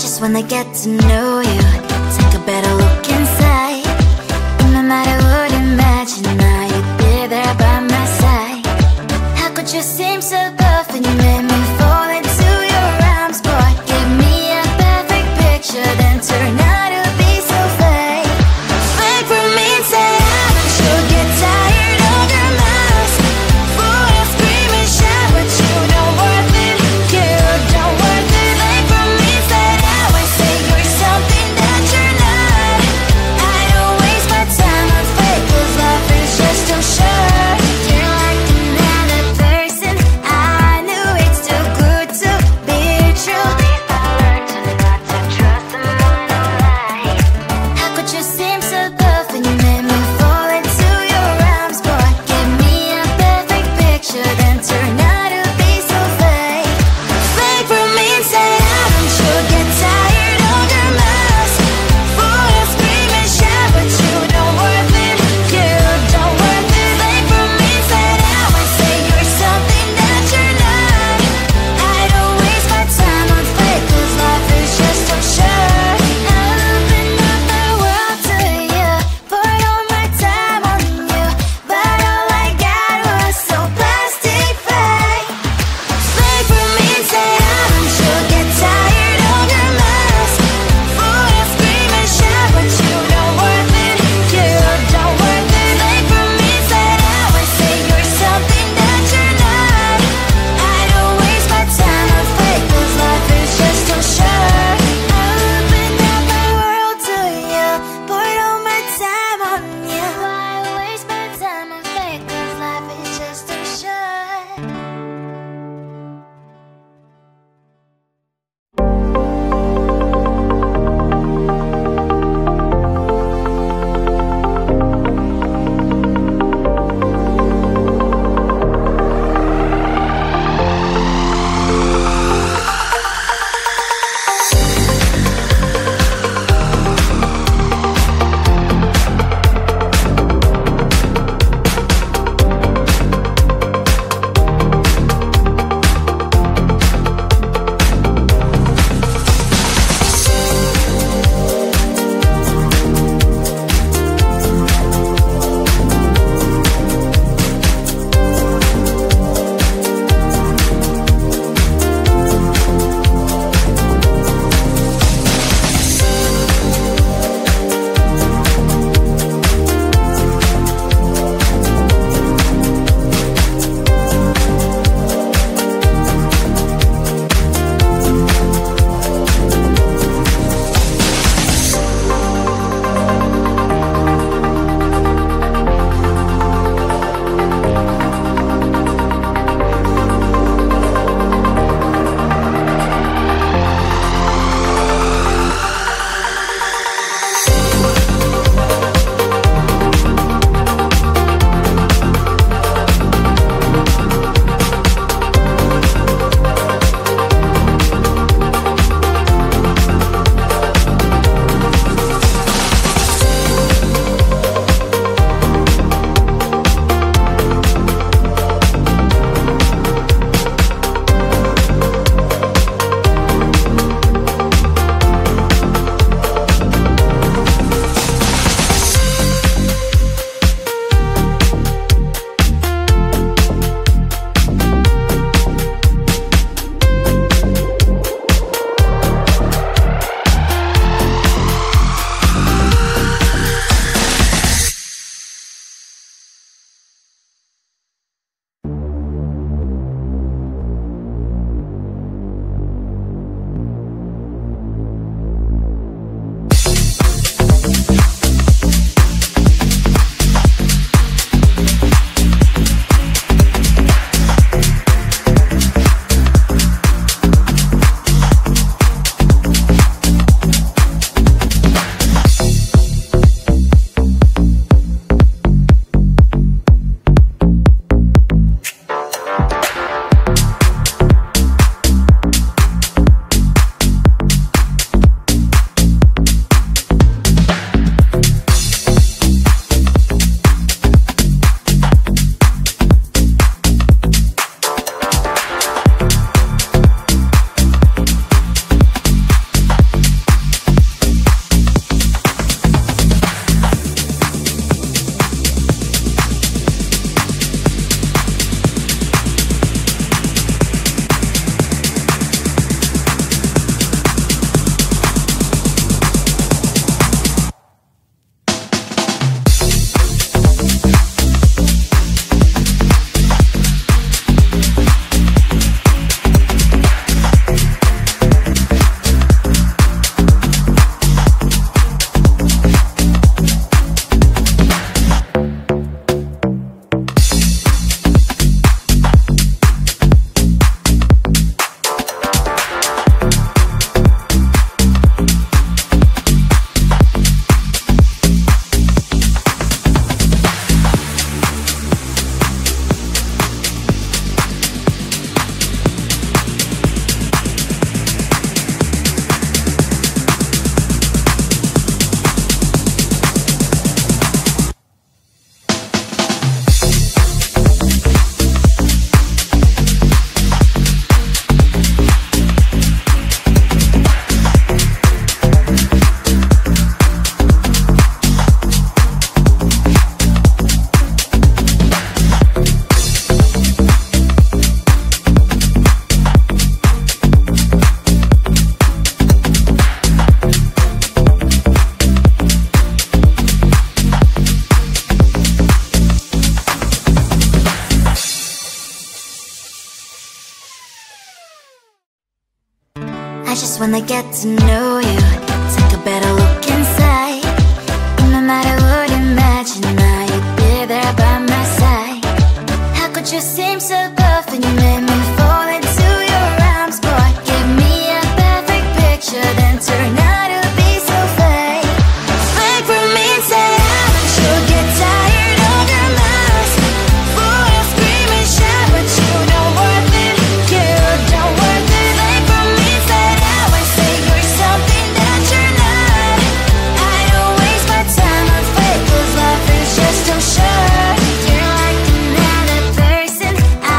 just wanna get to know you. Take a better look inside. No matter what, imagine now you'd be there by my side. How could you seem so perfect? You made me fall into your arms, boy. Give me a perfect picture, then turn out to be so fake. Fake for me, say I should get tired of your mouth. Full of scream and shout, but you don't worth it. You don't worth it. Fake for me, say I would say you're something that just when they get to know you, take a better look inside. And no matter what, imagine now you'd be there by my side. How could you seem so perfect? You made me fall into your arms, boy. Give me a perfect picture, then turn out to be so fake. Fake for me and say I want you, get tired of your lies. Boy, I'll scream and shout, but you don't worth it. You don't worth it. Fake for me and say I want say you're something that you're not. I don't waste my time on fake, 'cause life is just too short. You're like another person I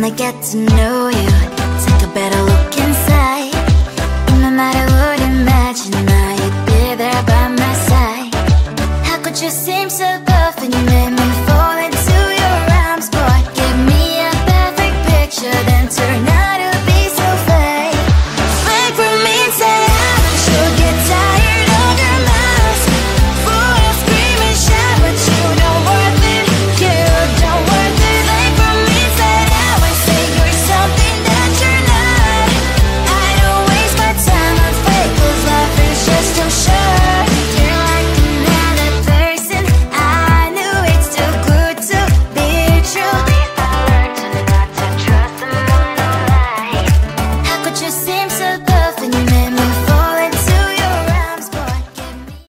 wanna get to know you. Take a better look